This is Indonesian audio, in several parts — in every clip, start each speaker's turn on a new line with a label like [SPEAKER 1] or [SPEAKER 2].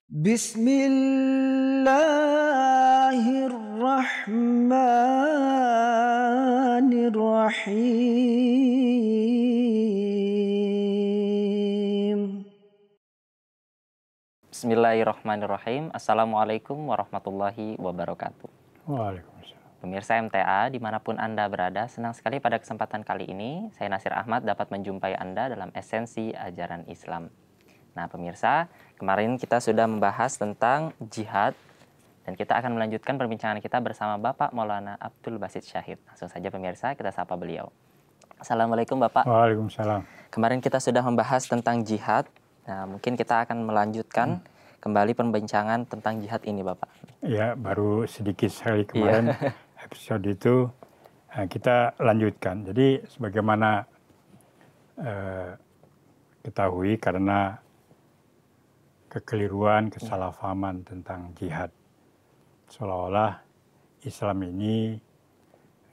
[SPEAKER 1] Bismillahirrahmanirrahim.
[SPEAKER 2] Bismillahirrahmanirrahim. Assalamualaikum warahmatullahi wabarakatuh.
[SPEAKER 3] Waalaikumsalam.
[SPEAKER 2] Pemirsa MTA, dimanapun Anda berada, senang sekali pada kesempatan kali ini, saya Nasir Ahmad dapat menjumpai Anda dalam esensi ajaran Islam. Nah pemirsa, kemarin kita sudah membahas tentang jihad, dan kita akan melanjutkan perbincangan kita bersama Bapak Maulana Abdul Basit Syahid. Langsung saja pemirsa, kita sapa beliau. Assalamualaikum Bapak.
[SPEAKER 3] Waalaikumsalam.
[SPEAKER 2] Kemarin kita sudah membahas tentang jihad. Nah, mungkin kita akan melanjutkan kembali perbincangan tentang jihad ini, Bapak.
[SPEAKER 3] Ya, baru sedikit sekali kemarin episode itu kita lanjutkan. Jadi, sebagaimana ketahui karena kekeliruan, kesalahpahaman tentang jihad, seolah-olah Islam ini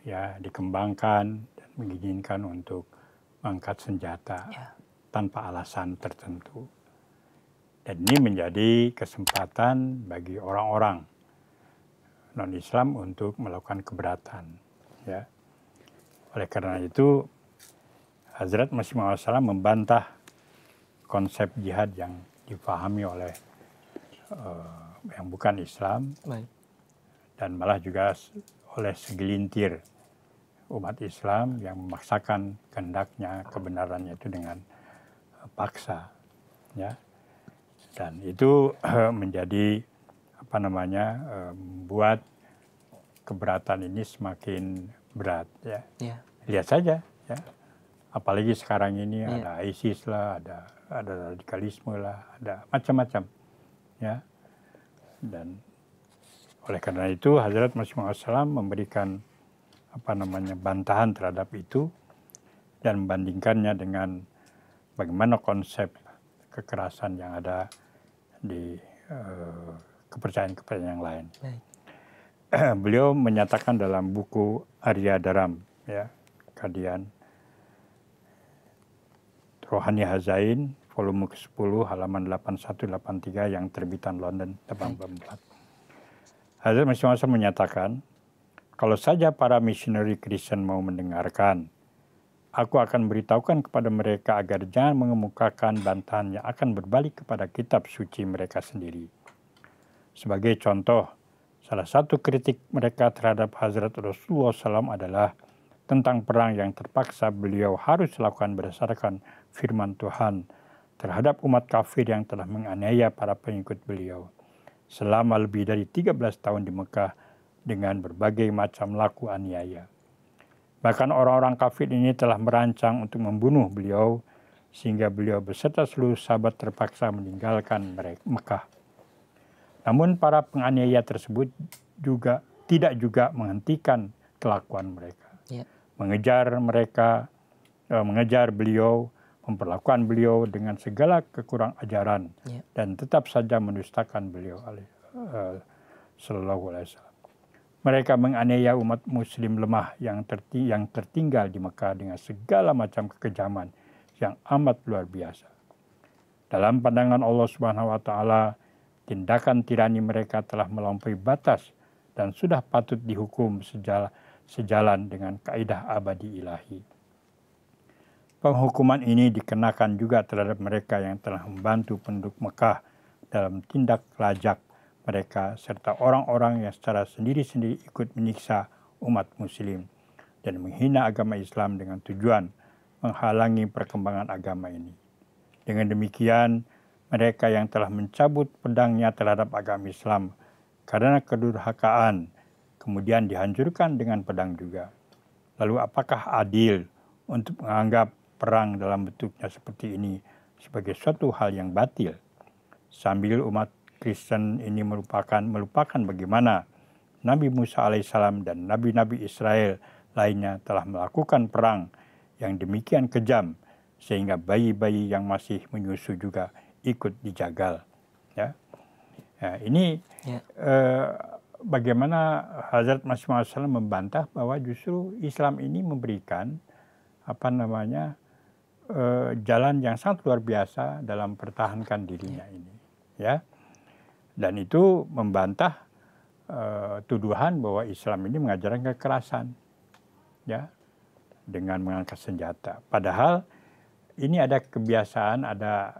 [SPEAKER 3] ya dikembangkan dan menginginkan untuk mengangkat senjata tanpa alasan tertentu. Dan ini menjadi kesempatan bagi orang-orang non-Islam untuk melakukan keberatan. Ya. Oleh karena itu, Hazrat Masih Maud SAW membantah konsep jihad yang dipahami oleh yang bukan Islam, dan malah juga oleh segelintir umat Islam yang memaksakan kehendaknya, kebenarannya itu dengan paksa, ya. Dan itu menjadi membuat keberatan ini semakin berat, ya. Lihat saja, ya. Apalagi sekarang ini ada ISIS lah, ada radikalisme lah, ada macam-macam, ya. Dan oleh karena itu Hazrat Masih Maud SAW memberikan bantahan terhadap itu dan membandingkannya dengan bagaimana konsep kekerasan yang ada di kepercayaan-kepercayaan yang lain. Beliau menyatakan dalam buku Arya Dharam, ya, kajian Rohani Hazain, volume ke-10, halaman 8183 yang terbitan London 84. Hazrat Masih Maud menyatakan, kalau saja para misioneri Kristen mau mendengarkan, aku akan beritahukan kepada mereka agar jangan mengemukakan bantahan yang akan berbalik kepada kitab suci mereka sendiri. Sebagai contoh, salah satu kritik mereka terhadap Hazrat Rasulullah SAW adalah tentang perang yang terpaksa beliau harus lakukan berdasarkan firman Tuhan terhadap umat kafir yang telah menganiaya para pengikut beliau selama lebih dari 13 tahun di Mekah dengan berbagai macam laku aniaya. Bahkan orang-orang kafir ini telah merancang untuk membunuh beliau sehingga beliau beserta seluruh sahabat terpaksa meninggalkan Mekah. Namun para penganiaya tersebut tidak juga menghentikan kelakuan mereka. Mengejar beliau, memperlakukan beliau dengan segala kekurang ajaran dan tetap saja mendustakan beliau sallallahu alaihi wasallam. Mereka menganiaya umat muslim lemah yang tertinggal di Mekah dengan segala macam kekejaman yang amat luar biasa. Dalam pandangan Allah Subhanahu wa taala, tindakan tirani mereka telah melampaui batas dan sudah patut dihukum sejalan dengan kaidah abadi ilahi. Penghukuman ini dikenakan juga terhadap mereka yang telah membantu penduduk Mekah dalam tindak lajak mereka serta orang-orang yang secara sendiri-sendiri ikut menyiksa umat muslim dan menghina agama Islam dengan tujuan menghalangi perkembangan agama ini. Dengan demikian, mereka yang telah mencabut pedangnya terhadap agama Islam karena kedurhakaan kemudian dihancurkan dengan pedang juga. Lalu apakah adil untuk menganggap perang dalam bentuknya seperti ini sebagai suatu hal yang batil? Sambil umat Kristen ini melupakan bagaimana Nabi Musa alaihissalam dan nabi-nabi Israel lainnya telah melakukan perang yang demikian kejam sehingga bayi-bayi yang masih menyusu juga ikut dijagal. Ya. Nah, ini bagaimana Hazrat Masih Maud SAW membantah bahwa justru Islam ini memberikan jalan yang sangat luar biasa dalam pertahankan dirinya ini. Ya. Dan itu membantah tuduhan bahwa Islam ini mengajarkan kekerasan, ya, dengan mengangkat senjata. Padahal ini ada kebiasaan, ada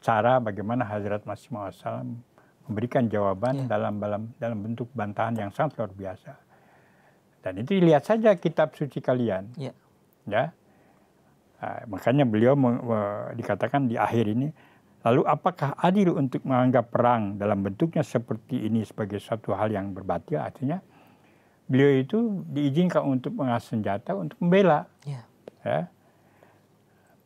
[SPEAKER 3] cara bagaimana Hazrat Masih Maud SAW memberikan jawaban dalam bentuk bantahan yang sangat luar biasa. Dan itu lihat saja kitab suci kalian, ya. Makanya beliau dikatakan di akhir ini, lalu apakah adil untuk menganggap perang dalam bentuknya seperti ini sebagai suatu hal yang berbatil? Artinya beliau itu diizinkan untuk mengasah senjata untuk membela. Ya.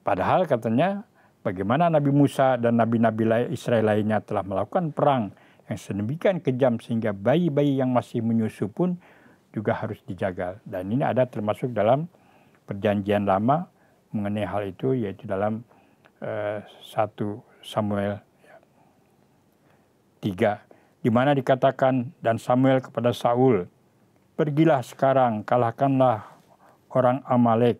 [SPEAKER 3] Padahal katanya bagaimana Nabi Musa dan nabi-nabi Israel lainnya telah melakukan perang yang sedemikian kejam sehingga bayi-bayi yang masih menyusu pun juga harus dijaga. Dan ini ada termasuk dalam perjanjian lama mengenai hal itu, yaitu dalam 1 Samuel 3, di mana dikatakan, dan Samuel kepada Saul, pergilah sekarang, kalahkanlah orang Amalek,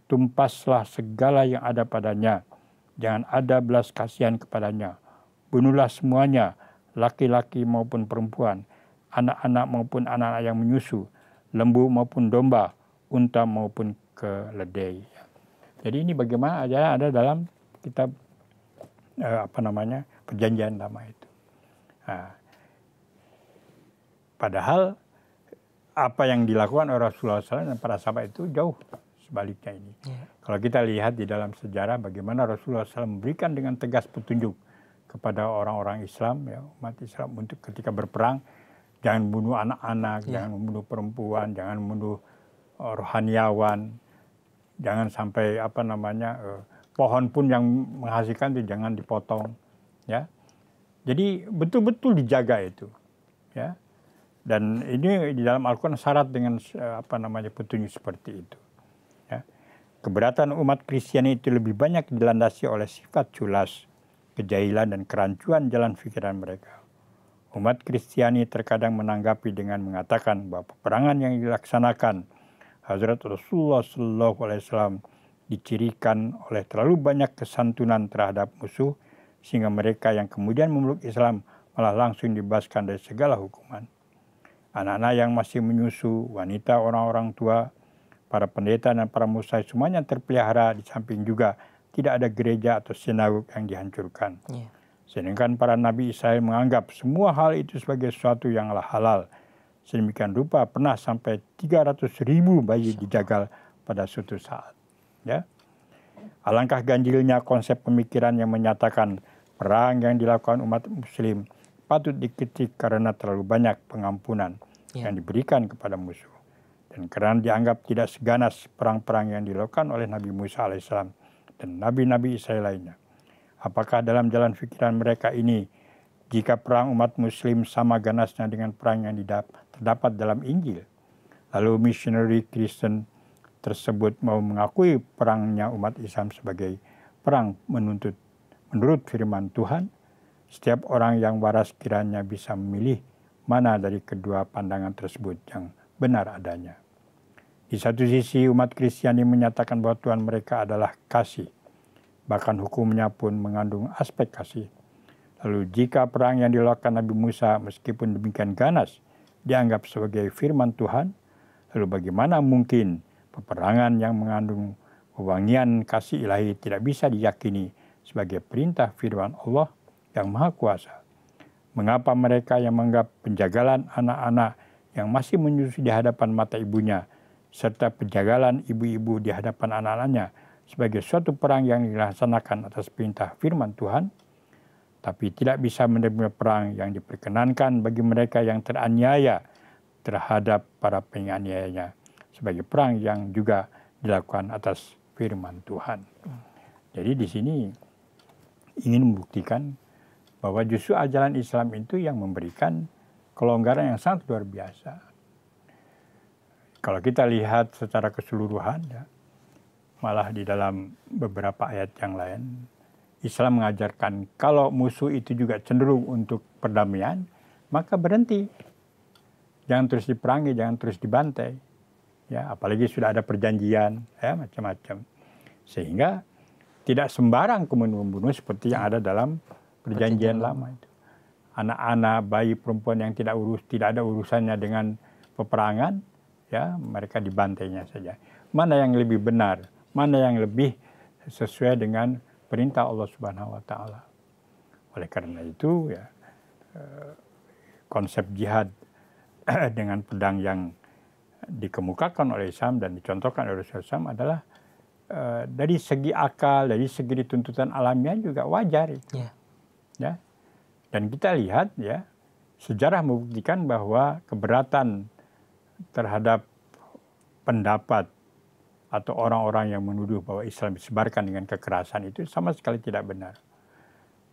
[SPEAKER 3] tumpaslah segala yang ada padanya, jangan ada belas kasihan kepadanya, bunuhlah semuanya, laki-laki maupun perempuan, anak-anak maupun anak-anak yang menyusu, lembu maupun domba, unta maupun keledai. Jadi ini bagaimana ada dalam kitab perjanjian lama itu. Padahal apa yang dilakukan oleh Rasulullah SAW dan para sahabat itu jauh sebaliknya ini. Kalau kita lihat di dalam sejarah bagaimana Rasulullah SAW memberikan dengan tegas petunjuk kepada orang-orang Islam, ya, umat Islam, untuk ketika berperang jangan bunuh anak-anak, jangan membunuh perempuan, jangan membunuh rohaniawan, jangan sampai pohon pun yang menghasilkan itu jangan dipotong, ya. Jadi betul-betul dijaga itu, ya. Dan ini di dalam Al-Quran syarat dengan petunjuk seperti itu. Ya. Keberatan umat Kristiani itu lebih banyak dilandasi oleh sifat culas, kejahilan dan kerancuan jalan pikiran mereka. Umat Kristiani terkadang menanggapi dengan mengatakan bahwa peperangan yang dilaksanakan Hazrat Rasulullah SAW dicirikan oleh terlalu banyak kesantunan terhadap musuh, sehingga mereka yang kemudian memeluk Islam malah langsung dibebaskan dari segala hukuman. Anak-anak yang masih menyusu, wanita, orang-orang tua, para pendeta dan para musai semuanya terpelihara, di samping juga tidak ada gereja atau sinagog yang dihancurkan. Sedangkan para nabi Israel menganggap semua hal itu sebagai sesuatu yang halal. Sedemikian rupa pernah sampai 300.000 bayi dijagal pada suatu saat. Ya. Alangkah ganjilnya konsep pemikiran yang menyatakan perang yang dilakukan umat muslim patut dikritik karena terlalu banyak pengampunan yang diberikan kepada musuh. Dan karena dianggap tidak seganas perang-perang yang dilakukan oleh Nabi Musa alaihissalam dan nabi-nabi Israel lainnya. Apakah dalam jalan pikiran mereka ini, jika perang umat muslim sama ganasnya dengan perang yang terdapat dalam Injil, lalu misioneri Kristen tersebut mau mengakui perangnya umat Islam sebagai perang menurut firman Tuhan, setiap orang yang waras kiranya bisa memilih mana dari kedua pandangan tersebut yang benar adanya. Di satu sisi umat Kristiani menyatakan bahwa Tuhan mereka adalah kasih, bahkan hukumnya pun mengandung aspek kasih. Lalu jika perang yang dilakukan Nabi Musa meskipun demikian ganas dianggap sebagai firman Tuhan, lalu bagaimana mungkin peperangan yang mengandung wewangian kasih ilahi tidak bisa diyakini sebagai perintah firman Allah yang Maha Kuasa? Mengapa mereka yang menganggap penjagalan anak-anak yang masih menyusui di hadapan mata ibunya, serta penjagalan ibu-ibu di hadapan anak-anaknya sebagai suatu perang yang dilaksanakan atas perintah firman Tuhan, tapi tidak bisa menerima perang yang diperkenankan bagi mereka yang teraniaya terhadap para penganiayanya sebagai perang yang juga dilakukan atas firman Tuhan. Jadi di sini ingin membuktikan bahwa justru ajaran Islam itu yang memberikan kelonggaran yang sangat luar biasa. Kalau kita lihat secara keseluruhan, ya, malah di dalam beberapa ayat yang lain, Islam mengajarkan kalau musuh itu juga cenderung untuk perdamaian, maka berhenti. Jangan terus diperangi, jangan terus dibantai. Ya, apalagi sudah ada perjanjian, ya, macam-macam. Sehingga tidak sembarang kemudian membunuh seperti yang ada dalam Perjanjian lama itu. Anak-anak, bayi, perempuan yang tidak ada urusannya dengan peperangan, ya mereka dibantainya saja. Mana yang lebih benar? Mana yang lebih sesuai dengan perintah Allah Subhanahu wa taala? Oleh karena itu ya konsep jihad dengan pedang yang dikemukakan oleh Islam dan dicontohkan oleh Islam adalah dari segi akal, dari segi tuntutan alamiah juga wajar itu. Ya. Dan kita lihat ya, sejarah membuktikan bahwa keberatan terhadap pendapat atau orang-orang yang menuduh bahwa Islam disebarkan dengan kekerasan itu sama sekali tidak benar.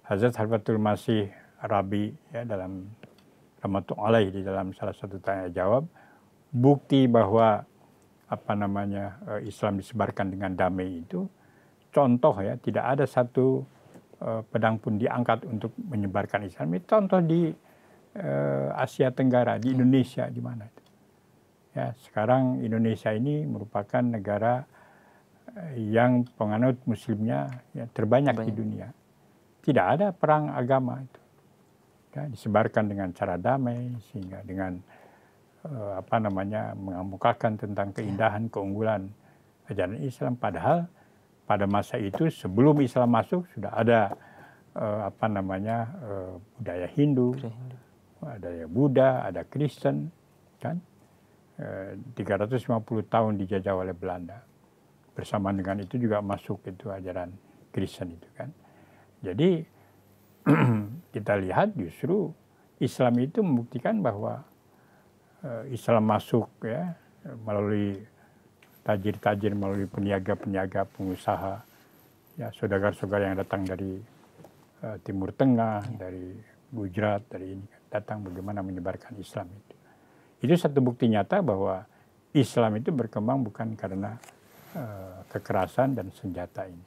[SPEAKER 3] Hazrat Harbatul Masih Rabi ya dalam Rahmatullahi di dalam salah satu tanya jawab, bukti bahwa Islam disebarkan dengan damai itu contoh ya, tidak ada satu pedang pun diangkat untuk menyebarkan Islam. Itu contoh di Asia Tenggara, di Indonesia, di mana itu. Ya, sekarang Indonesia ini merupakan negara yang penganut muslimnya ya, terbanyak di dunia. Tidak ada perang agama itu. Ya, disebarkan dengan cara damai sehingga dengan mengemukakan tentang keindahan, keunggulan ajaran Islam. Padahal pada masa itu sebelum Islam masuk sudah ada budaya Hindu, ada Buddha, ada Kristen, kan? 350 tahun dijajah oleh Belanda. Bersamaan dengan itu juga masuk itu ajaran Kristen itu kan. Jadi kita lihat justru Islam itu membuktikan bahwa Islam masuk ya melalui tajir-tajir, melalui peniaga-peniaga, pengusaha, ya saudara-saudara yang datang dari Timur Tengah, dari Gujarat, dari ini datang bagaimana menyebarkan Islam itu. Itu satu bukti nyata bahwa Islam itu berkembang bukan karena kekerasan dan senjata ini.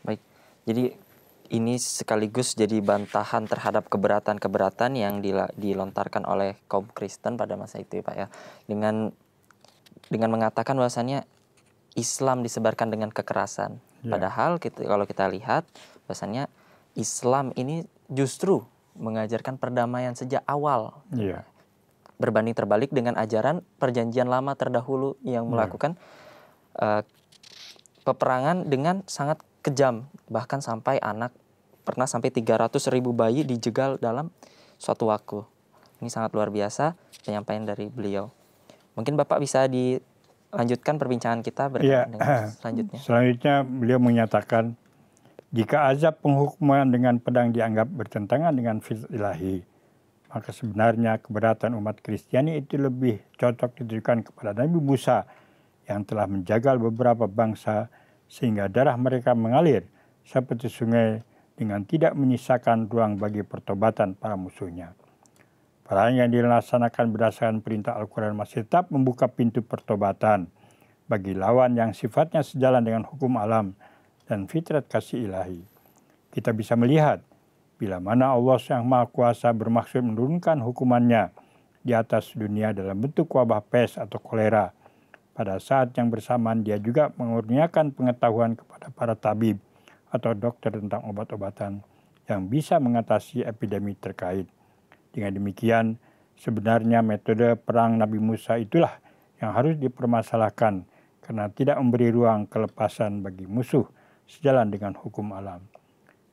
[SPEAKER 2] Baik. Jadi ini sekaligus jadi bantahan terhadap keberatan-keberatan yang dilontarkan oleh kaum Kristen pada masa itu ya Pak ya. Dengan mengatakan bahwasannya Islam disebarkan dengan kekerasan. Padahal kalau kita lihat bahwasannya Islam ini justru mengajarkan perdamaian sejak awal. Berbanding terbalik dengan ajaran perjanjian lama terdahulu yang melakukan peperangan dengan sangat kejam. Bahkan pernah sampai 300.000 bayi dijegal dalam suatu waktu. Ini sangat luar biasa penyampaian dari beliau. Mungkin Bapak bisa dilanjutkan perbincangan kita berkaitan dengan selanjutnya.
[SPEAKER 3] Selanjutnya beliau menyatakan, jika azab penghukuman dengan pedang dianggap bertentangan dengan fitrah ilahi, maka sebenarnya keberatan umat Kristiani itu lebih cocok ditujukan kepada Nabi Musa yang telah menjagal beberapa bangsa sehingga darah mereka mengalir seperti sungai dengan tidak menyisakan ruang bagi pertobatan para musuhnya. Perang yang dilaksanakan berdasarkan perintah Al-Quran masih tetap membuka pintu pertobatan bagi lawan yang sifatnya sejalan dengan hukum alam dan fitrat kasih ilahi. Kita bisa melihat bila mana Allah Yang Maha Kuasa bermaksud menurunkan hukumannya di atas dunia dalam bentuk wabah pes atau kolera. Pada saat yang bersamaan dia juga mengurniakan pengetahuan kepada para tabib atau dokter tentang obat-obatan yang bisa mengatasi epidemi terkait. Dengan demikian, sebenarnya metode perang Nabi Musa itulah yang harus dipermasalahkan karena tidak memberi ruang kelepasan bagi musuh sejalan dengan hukum alam.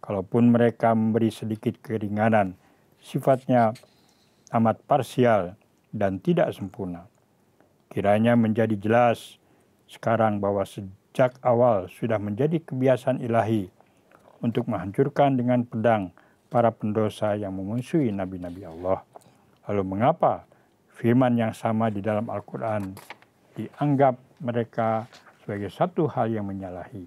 [SPEAKER 3] Kalaupun mereka memberi sedikit keringanan, sifatnya amat parsial dan tidak sempurna. Kiranya menjadi jelas sekarang bahwa sejak awal sudah menjadi kebiasaan ilahi untuk menghancurkan dengan pedang para pendosa yang memusuhi nabi-nabi Allah. Lalu mengapa firman yang sama di dalam Al-Quran dianggap mereka sebagai satu hal yang menyalahi?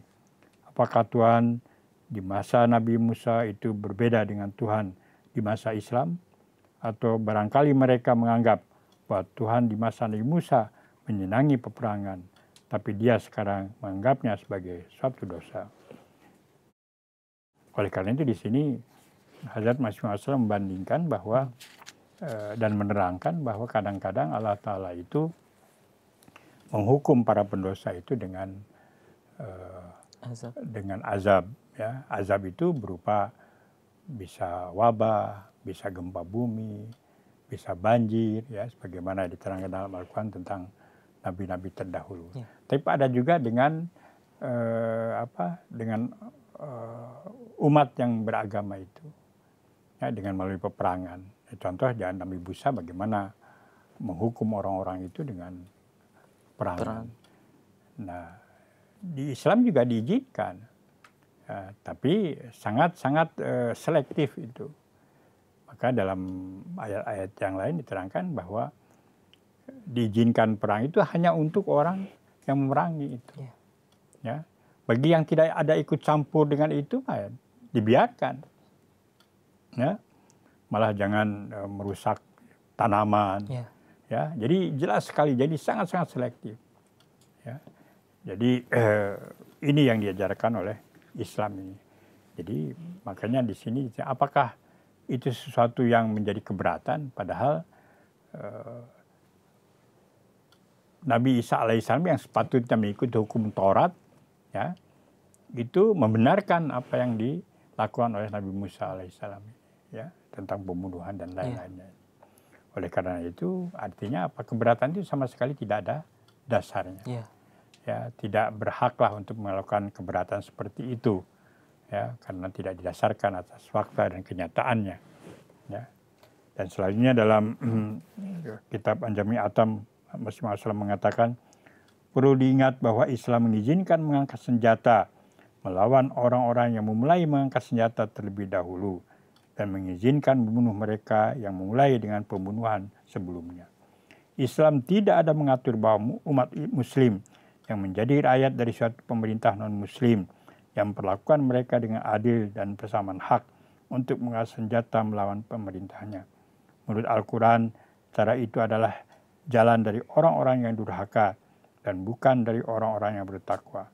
[SPEAKER 3] Apakah Tuhan di masa Nabi Musa itu berbeda dengan Tuhan di masa Islam? Atau barangkali mereka menganggap bahwa Tuhan di masa Nabi Musa menyenangi peperangan, tapi dia sekarang menganggapnya sebagai suatu dosa. Oleh karena itu di sini Hazrat Masih Maud membandingkan bahwa dan menerangkan bahwa kadang-kadang Allah Ta'ala itu menghukum para pendosa itu dengan azab Ya, azab itu berupa bisa wabah, bisa gempa bumi, bisa banjir, ya, sebagaimana diterangkan dalam Al-Quran tentang nabi-nabi terdahulu.
[SPEAKER 2] Ya.
[SPEAKER 3] Tapi ada juga dengan umat yang beragama itu, ya, dengan melalui peperangan. Contoh jangan Nabi Musa bagaimana menghukum orang-orang itu dengan perangan. Nah, di Islam juga diizinkan, ya, tapi sangat-sangat selektif itu. Maka dalam ayat-ayat yang lain diterangkan bahwa diizinkan perang itu hanya untuk orang yang memerangi itu.
[SPEAKER 2] Ya.
[SPEAKER 3] Ya, bagi yang tidak ada ikut campur dengan itu, ya, dibiarkan. Ya, malah jangan merusak tanaman.
[SPEAKER 2] Ya.
[SPEAKER 3] Ya, jadi jelas sekali, jadi sangat-sangat selektif. Ya, jadi ini yang diajarkan oleh Islam ini. Jadi makanya di sini apakah itu sesuatu yang menjadi keberatan, padahal Nabi Isa alaihissalam yang sepatutnya mengikuti hukum Taurat, ya, itu membenarkan apa yang dilakukan oleh Nabi Musa alaihissalam, ya, tentang pembunuhan dan lain-lainnya. Oleh karena itu artinya apa, keberatan itu sama sekali tidak ada dasarnya. Ya, tidak berhaklah untuk melakukan keberatan seperti itu, ya, karena tidak didasarkan atas fakta dan kenyataannya. Ya. Dan selanjutnya dalam kitab Anjami Atam, Masih mengatakan, perlu diingat bahwa Islam mengizinkan mengangkat senjata melawan orang-orang yang memulai mengangkat senjata terlebih dahulu dan mengizinkan membunuh mereka yang memulai dengan pembunuhan sebelumnya. Islam tidak ada mengatur bahwa umat muslim yang menjadi rakyat dari suatu pemerintah non-muslim yang memperlakukan mereka dengan adil dan bersamaan hak untuk mengangkat senjata melawan pemerintahnya. Menurut Al-Quran, cara itu adalah jalan dari orang-orang yang durhaka dan bukan dari orang-orang yang bertakwa.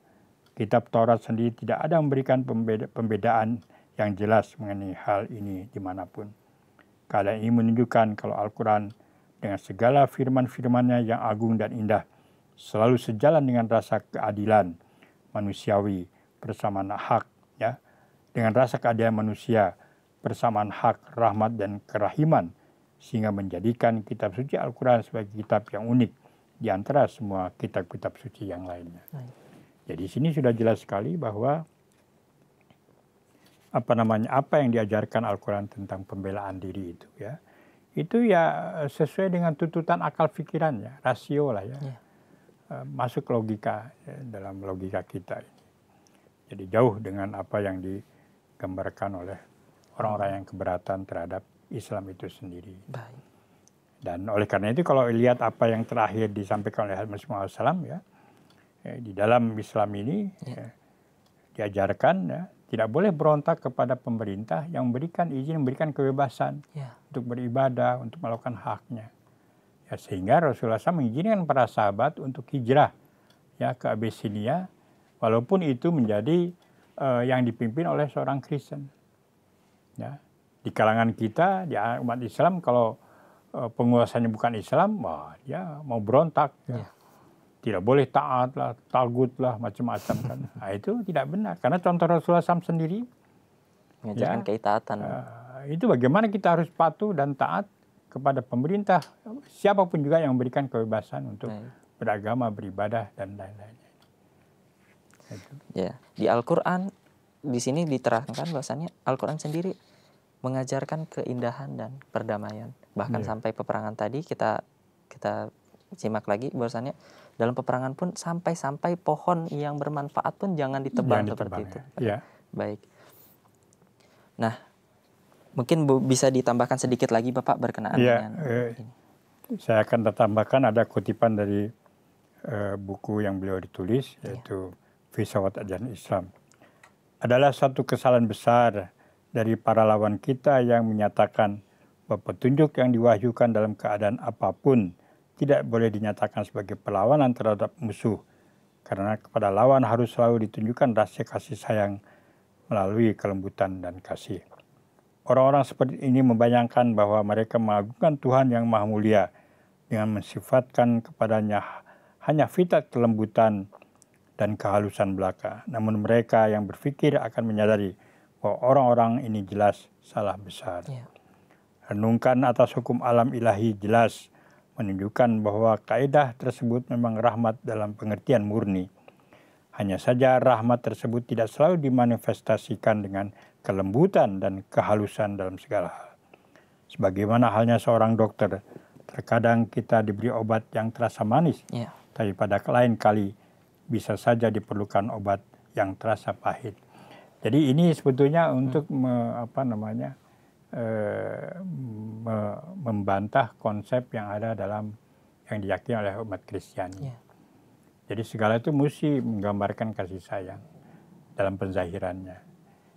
[SPEAKER 3] Kitab Taurat sendiri tidak ada memberikan pembedaan yang jelas mengenai hal ini dimanapun. Keadaan ini menunjukkan kalau Al-Quran dengan segala firman-firmannya yang agung dan indah selalu sejalan dengan rasa keadilan manusiawi bersamaan hak, ya, dengan rasa keadilan manusia bersamaan hak, rahmat dan kerahiman, sehingga menjadikan kitab suci Al-Quran sebagai kitab yang unik di antara semua kitab-kitab suci yang lainnya. Jadi sini sudah jelas sekali bahwa apa yang diajarkan Al-Quran tentang pembelaan diri itu, ya, itu ya sesuai dengan tuntutan akal pikiran, ya, rasio lah, ya. Masuk logika, ya, dalam logika kita ini. Jadi jauh dengan apa yang digambarkan oleh orang-orang yang keberatan terhadap Islam itu sendiri.
[SPEAKER 2] Baik.
[SPEAKER 3] Dan oleh karena itu kalau lihat apa yang terakhir disampaikan oleh Muhammad SAW, ya, di dalam Islam ini, ya, diajarkan, ya, tidak boleh berontak kepada pemerintah yang memberikan izin, memberikan kebebasan, ya, untuk beribadah, untuk melakukan haknya. Ya, sehingga Rasulullah SAW mengizinkan para sahabat untuk hijrah, ya, ke Abyssinia, walaupun itu menjadi yang dipimpin oleh seorang Kristen. Ya. Di kalangan kita, di umat Islam, kalau penguasanya bukan Islam, wah, dia mau berontak. Ya. Tidak boleh taat lah, tagut lah, macam-macam kan. Nah, itu tidak benar. Karena contoh Rasulullah SAW sendiri
[SPEAKER 2] mengajarkan, ya, keitaatan.
[SPEAKER 3] Itu bagaimana kita harus patuh dan taat kepada pemerintah, siapapun juga yang memberikan kebebasan untuk beragama, beribadah, dan lain-lainnya.
[SPEAKER 2] Ya, di Al-Quran, di sini diterangkan bahwasannya Al-Quran sendiri mengajarkan keindahan dan perdamaian. Bahkan sampai peperangan tadi kita simak lagi bahwasannya dalam peperangan pun sampai pohon yang bermanfaat pun jangan ditebang seperti itu.
[SPEAKER 3] Ya.
[SPEAKER 2] Baik. Nah, mungkin bisa ditambahkan sedikit lagi Bapak berkenaan dengan ini.
[SPEAKER 3] Saya akan tambahkan ada kutipan dari buku yang beliau ditulis, yaitu Filsafat Ajaran Islam. Adalah satu kesalahan besar dari para lawan kita yang menyatakan bahwa petunjuk yang diwahyukan dalam keadaan apapun tidak boleh dinyatakan sebagai perlawanan terhadap musuh, karena kepada lawan harus selalu ditunjukkan rasa kasih sayang melalui kelembutan dan kasih. Orang-orang seperti ini membayangkan bahwa mereka mengagungkan Tuhan yang Maha Mulia dengan mensifatkan kepadanya hanya fitrah kelembutan dan kehalusan belaka. Namun mereka yang berpikir akan menyadari bahwa orang-orang ini jelas salah besar. Renungkan atas hukum alam ilahi jelas menunjukkan bahwa kaidah tersebut memang rahmat dalam pengertian murni. Hanya saja rahmat tersebut tidak selalu dimanifestasikan dengan kelembutan dan kehalusan dalam segala hal. Sebagaimana halnya seorang dokter, terkadang kita diberi obat yang terasa manis, tapi pada lain kali bisa saja diperlukan obat yang terasa pahit. Jadi ini sebetulnya untuk membantah konsep yang ada dalam yang diyakini oleh umat Kristiani. Jadi segala itu mesti menggambarkan kasih sayang dalam penzahirannya.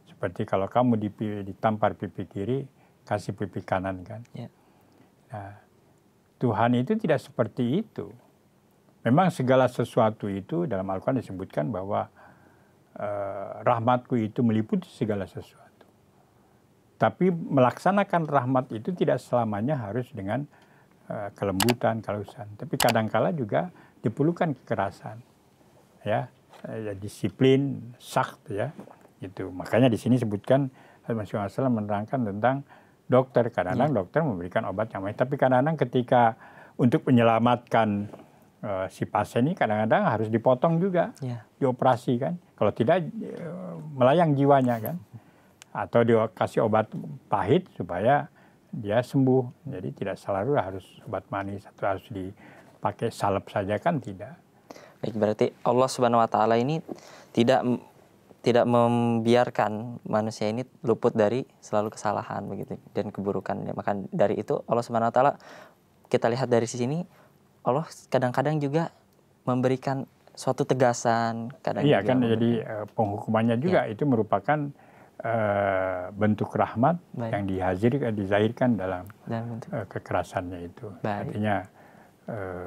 [SPEAKER 3] Seperti kalau kamu ditampar pipi kiri, kasih pipi kanan kan. Nah, Tuhan itu tidak seperti itu. Memang segala sesuatu itu dalam Al-Quran disebutkan bahwa rahmatku itu meliputi segala sesuatu. Tapi melaksanakan rahmat itu tidak selamanya harus dengan kelembutan, kehalusan. Tapi kadangkala juga diperlukan kekerasan, ya, disiplin, sakt, ya, gitu. Makanya di sini sebutkan Rasulullah SAW menerangkan tentang dokter. Kadang-kadang dokter memberikan obat yang baik, tapi kadang-kadang ketika untuk menyelamatkan si pasien ini kadang-kadang harus dipotong juga, dioperasi kan. Kalau tidak melayang jiwanya kan, atau dikasih obat pahit supaya dia sembuh. Jadi tidak selalu harus obat manis atau harus dipakai salep saja kan, tidak.
[SPEAKER 2] Baik, berarti Allah Subhanahu wa taala ini tidak membiarkan manusia ini luput dari selalu kesalahan begitu dan keburukan. Maka dari itu Allah Subhanahu wa taala, kita lihat dari sini, Allah kadang-kadang juga memberikan suatu tegasan,
[SPEAKER 3] iya kan, jadi penghukumannya juga itu merupakan bentuk rahmat yang dizahirkan dalam kekerasannya itu. Artinya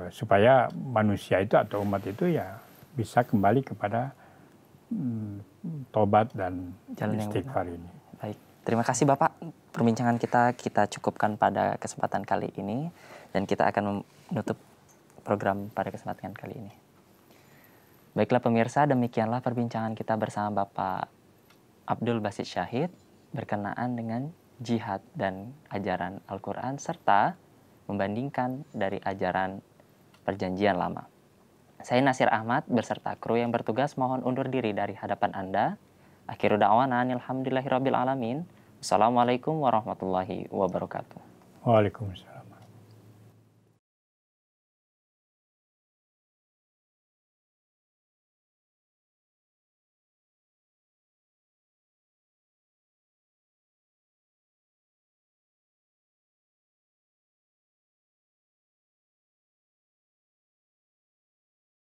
[SPEAKER 3] supaya manusia itu atau umat itu ya bisa kembali kepada tobat dan istighfar ini.
[SPEAKER 2] Baik, terima kasih Bapak. Perbincangan kita cukupkan pada kesempatan kali ini, dan kita akan menutup program pada kesempatan kali ini. Baiklah pemirsa, demikianlah perbincangan kita bersama Bapak Abdul Basit Syahid berkenaan dengan jihad dan ajaran Al-Quran, serta membandingkan dari ajaran Perjanjian Lama. Saya Nasir Ahmad beserta kru yang bertugas mohon undur diri dari hadapan Anda. Akhiru da'wana alhamdulillahirabbil alamin. Wassalamualaikum warahmatullahi wabarakatuh.
[SPEAKER 3] Waalaikumsalam.